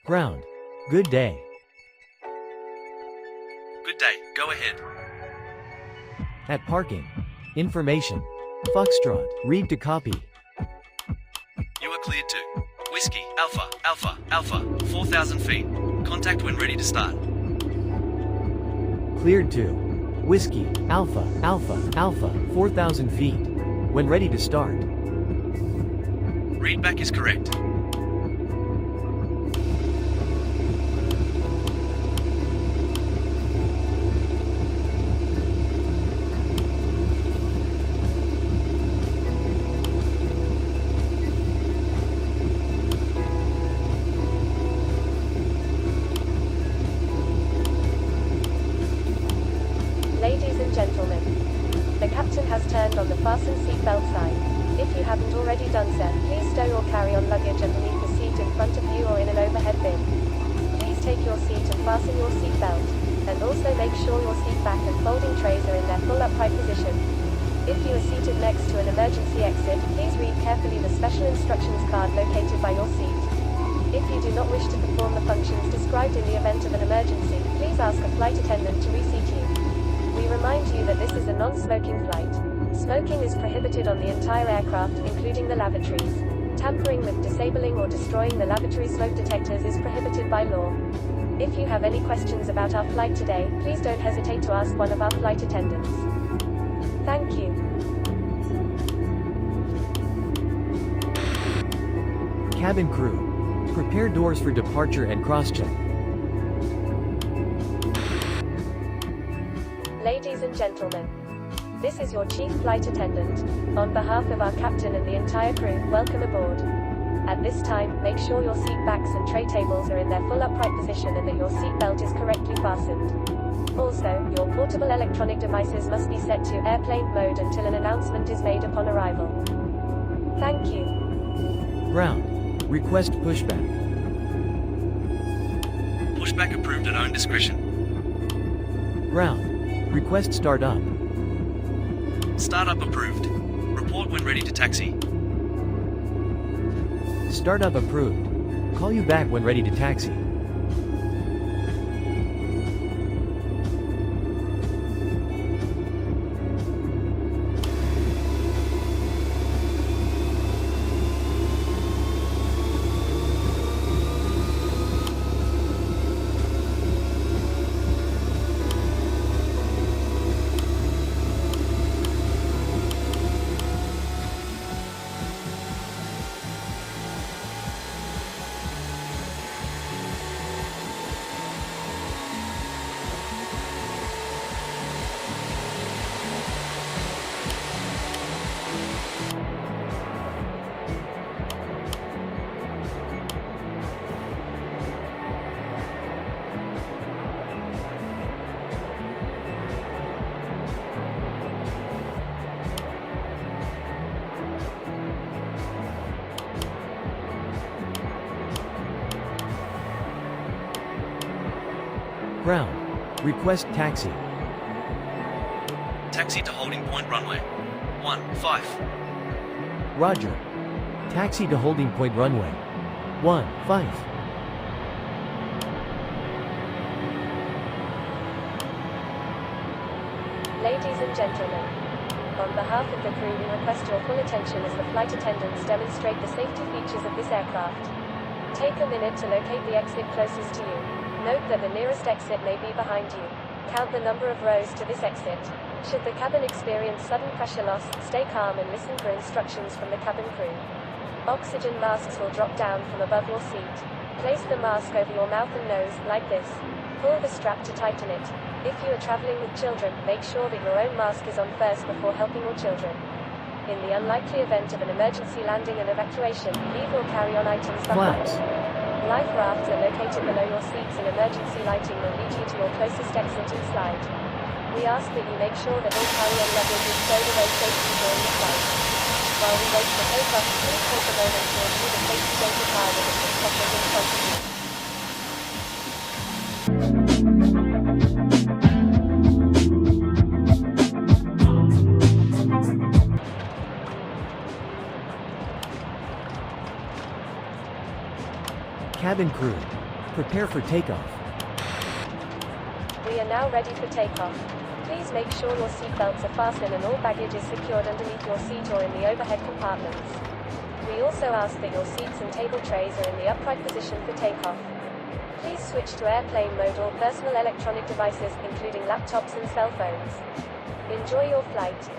Ground. Good day. Good day, go ahead. At parking. Information. Foxtrot. Read to copy. You are cleared to Whiskey, Alpha, Alpha, Alpha, 4,000 feet. Contact when ready to start. Cleared to Whiskey, Alpha, Alpha, Alpha, 4,000 feet. When ready to start. Readback is correct. Ladies and gentlemen, the captain has turned on the fasten seatbelt sign. If you haven't already done so, please stow your carry-on luggage underneath the seat in front of you or in an overhead bin. Please take your seat and fasten your seatbelt, and also make sure your seat back and folding trays are in their full upright position. If you are seated next to an emergency exit, please read carefully the special instructions card located by your seat. If you do not wish to perform the functions described in the event of an emergency, please ask a flight attendant to reseat you. We remind you that this is a non-smoking flight. Smoking is prohibited on the entire aircraft, including the lavatories. Tampering with, disabling or destroying the lavatory smoke detectors is prohibited by law. If you have any questions about our flight today, please don't hesitate to ask one of our flight attendants. Thank you. Cabin crew. Prepare doors for departure and cross-check. Ladies and gentlemen, this is your chief flight attendant. On behalf of our captain and the entire crew, welcome aboard. At this time, make sure your seat backs and tray tables are in their full upright position and that your seat belt is correctly fastened. Also, your portable electronic devices must be set to airplane mode until an announcement is made upon arrival. Thank you. Ground. Request pushback. Pushback approved at own discretion. Ground. Request start up. Startup approved. Report when ready to taxi. Startup approved. Call you back when ready to taxi. Ground. Request taxi. Taxi to holding point runway. 15. Roger. Taxi to holding point runway. 15. Ladies and gentlemen, on behalf of the crew, we request your full attention as the flight attendants demonstrate the safety features of this aircraft. Take a minute to locate the exit closest to you. Note that the nearest exit may be behind you. Count the number of rows to this exit. Should the cabin experience sudden pressure loss, stay calm and listen for instructions from the cabin crew. Oxygen masks will drop down from above your seat. Place the mask over your mouth and nose, like this. Pull the strap to tighten it. If you are traveling with children, make sure that your own mask is on first before helping your children. In the unlikely event of an emergency landing and evacuation, leave or carry on items behind. Flaps. Life rafts are located below your seats and emergency lighting will lead you to your closest exit and slide. We ask that you make sure that all carry-on luggage is stowed away safely during the flight. While we wait for takeoff, please take a moment to review the safety data card and the seat buckles in front of you. Cabin crew. Prepare for takeoff. We are now ready for takeoff. Please make sure your seatbelts are fastened and all baggage is secured underneath your seat or in the overhead compartments. We also ask that your seats and table trays are in the upright position for takeoff. Please switch to airplane mode or personal electronic devices, including laptops and cell phones. Enjoy your flight.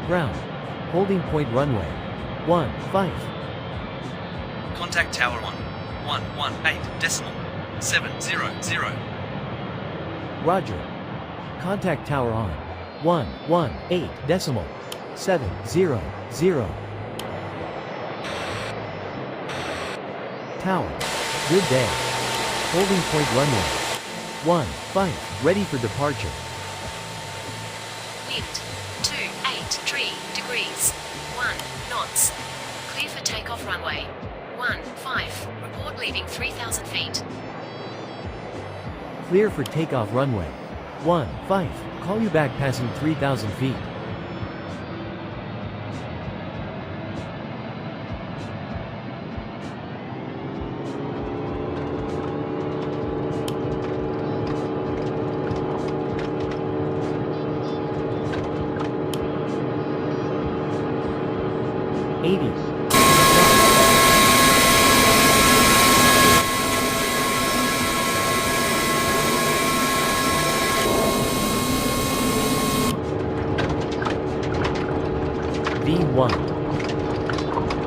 Ground. Holding point runway. 15. Contact tower on 118.700. Roger. Contact tower on 118.700. Tower. Good day. Holding point runway. 15. Ready for departure. Wind 283 degrees 1 knots. Clear for takeoff runway 15. Report leaving 3,000 feet. Clear for takeoff runway 15. Call you back passing 3,000 feet. V1.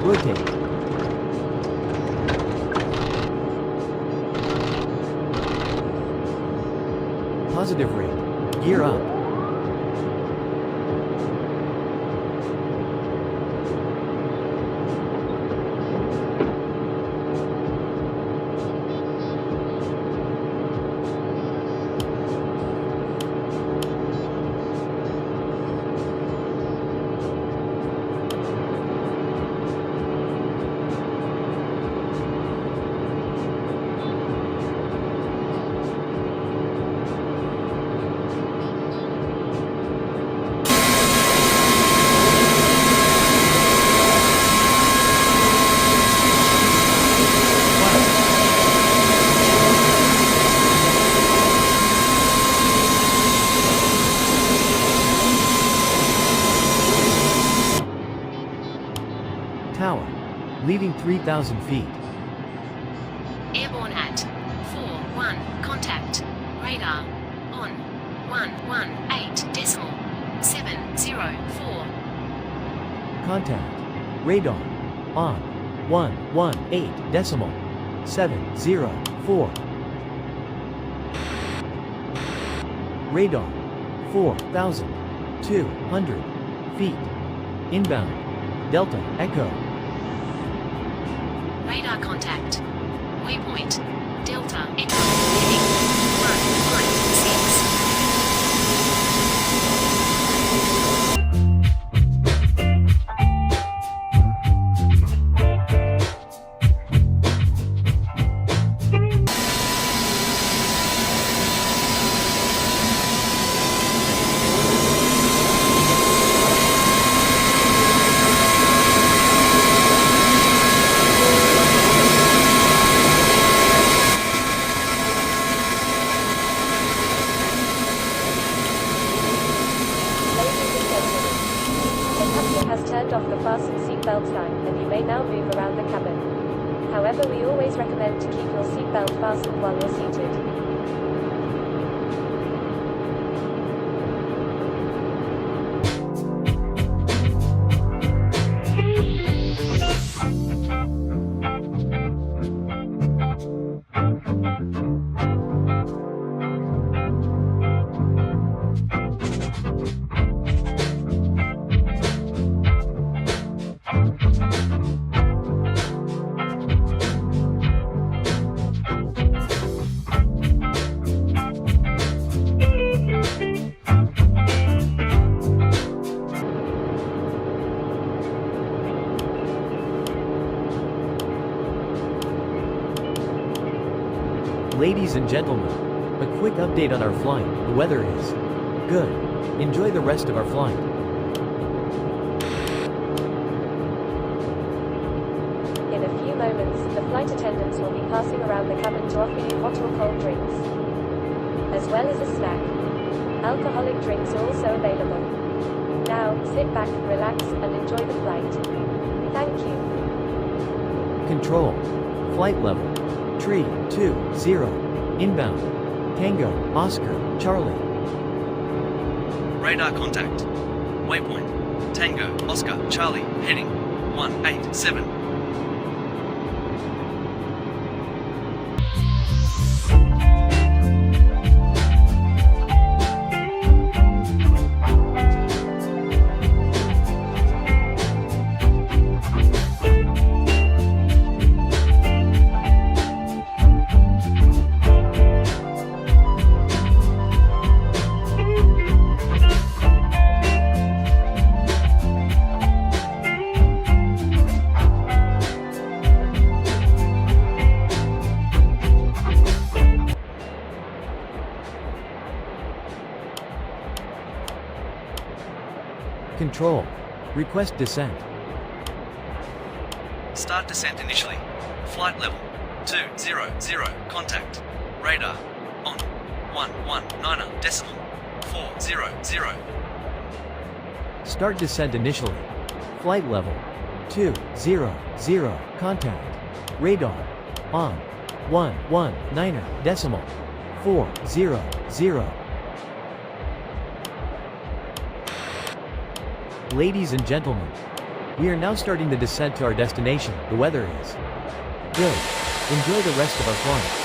Rotate. Positive rate. Gear up. Tower. Leaving 3,000 feet. Airborne at 41. Contact. Radar. On 118.704. Contact. Radar. On 118.704. Radar. 4,200 feet. Inbound. Delta Echo. Radar contact. Waypoint. Delta Echo. Heading 156. Turned off the fasten seatbelt sign, and you may now move around the cabin. However, we always recommend to keep your seatbelt fastened while you're seated. Ladies and gentlemen, a quick update on our flight. The weather is good. Enjoy the rest of our flight. In a few moments, the flight attendants will be passing around the cabin to offer you hot or cold drinks, as well as a snack. Alcoholic drinks are also available. Now, sit back, relax, and enjoy the flight. Thank you. Control. Flight level. 320. Inbound. Tango, Oscar, Charlie. Radar contact. Waypoint. Tango, Oscar, Charlie, heading 187. Control. Request descent. Start descent initially. Flight level 200. Contact. Radar on 119 decimal 400. Start descent initially. Flight level 200. Contact. Radar on 119 decimal 400. Ladies and gentlemen, we are now starting the descent to our destination. The weather is good. Enjoy the rest of our flight.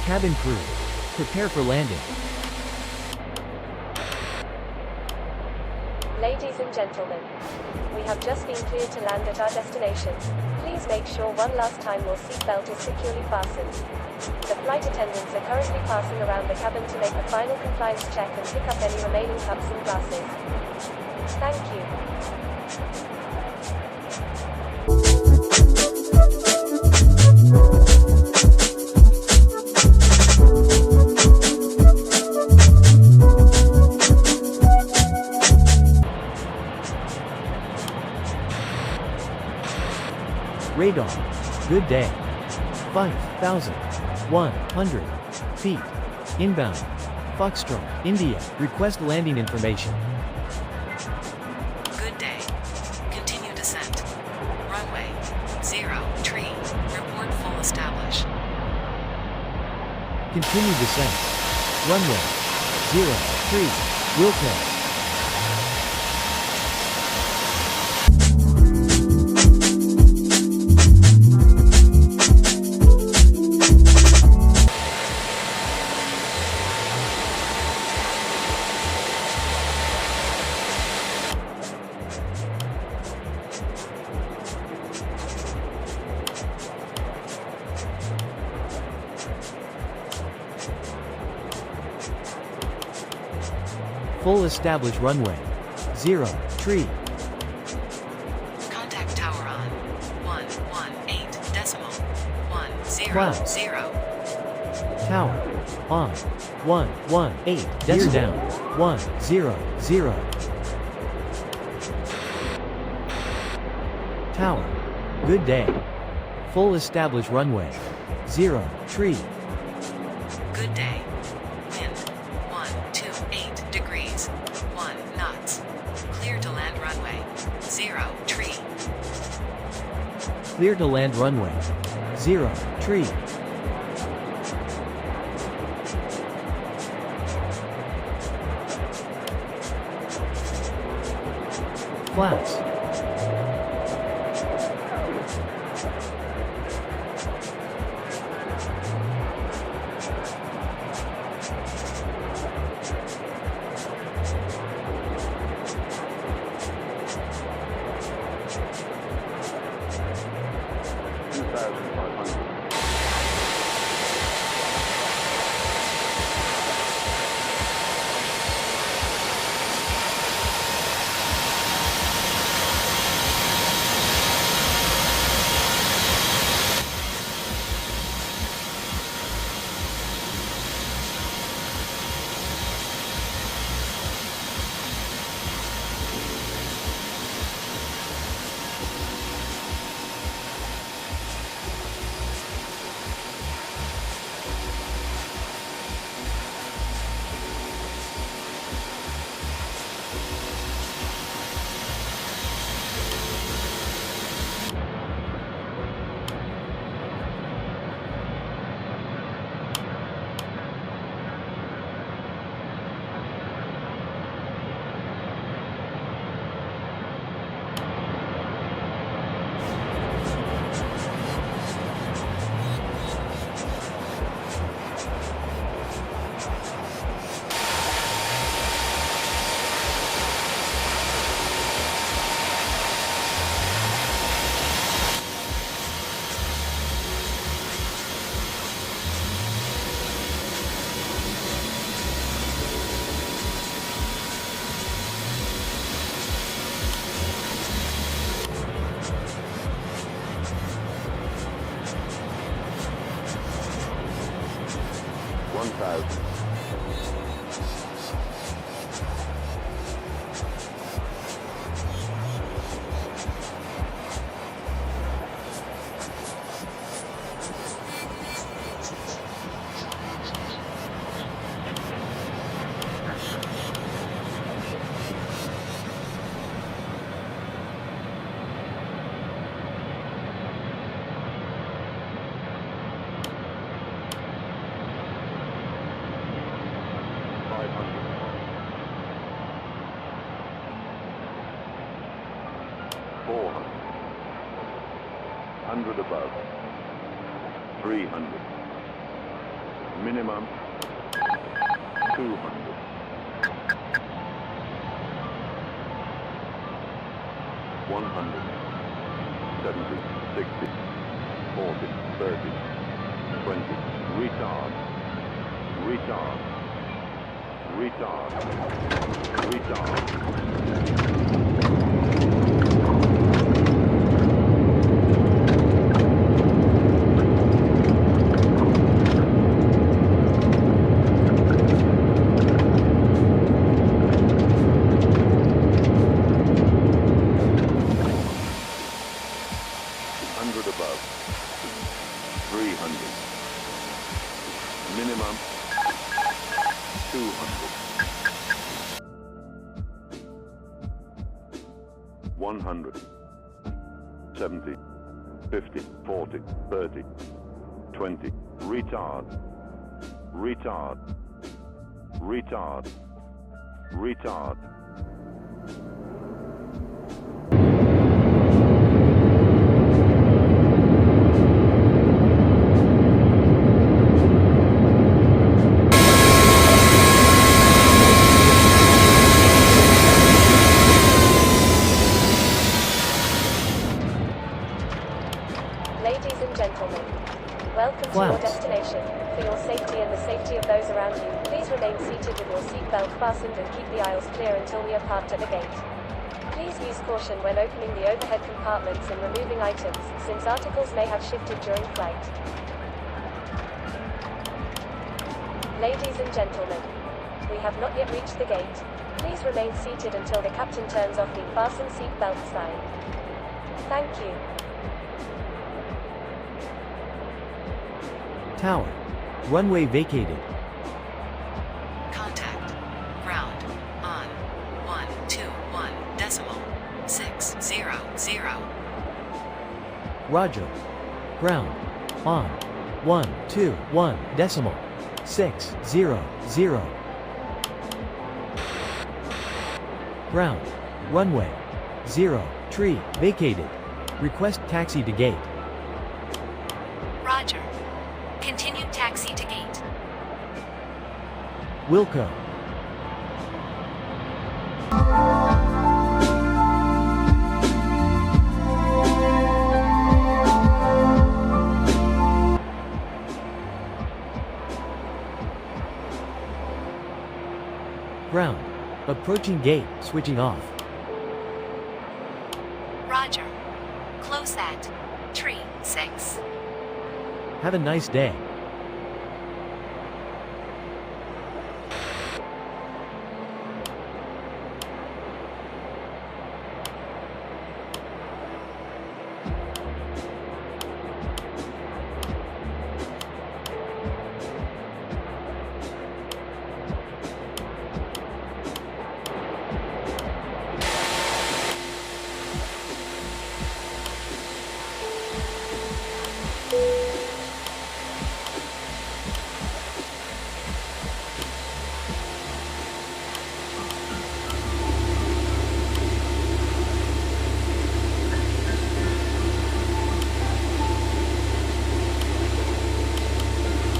Cabin crew, prepare for landing. Ladies and gentlemen, we have just been cleared to land at our destination. Please make sure one last time your seatbelt is securely fastened. The flight attendants are currently passing around the cabin to make a final compliance check and pick up any remaining cups and glasses. Thank you. Radar. Good day. 5,100 feet. Inbound. Foxtrot, India. Request landing information. Good day. Continue descent. Runway 03. Report full establish. Continue descent. Runway 03. Wilco. Full established runway 03. Contact tower on 118 decimal 100. Tower on 118 decimal down 100. Tower. Good day. Full established runway 03. Good day. Wind 128 degrees 1 knots. Clear to land runway 03. Clear to land runway 03. Flaps. 400. 100 above. 300. Minimum 200. 100. 70, 60, 40, 30, 20. Retard. Retard. Retard. Retard. Above. 300. Minimum 200. 100. 70. 50. 40. 30. 20. Retard. Retard. Retard. Retard. Ladies and gentlemen, welcome to your destination. For your safety and the safety of those around you, please remain seated with your seatbelt fastened and keep the aisles clear until we are parked at the gate. Please use caution when opening the overhead compartments and removing items, since articles may have shifted during flight. Ladies and gentlemen, we have not yet reached the gate. Please remain seated until the captain turns off the fasten seatbelt sign. Thank you. Tower. Runway vacated. Contact. Ground. On. 121.600. Roger. Ground. On. 121.600. Ground. Runway. 03 vacated. Request taxi to gate. Roger. Continue taxi to gate. Wilco. Ground. Approaching gate, switching off. Roger. Close that. 36. Have a nice day.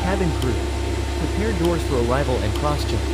Cabin crew. Prepare doors for arrival and cross-check.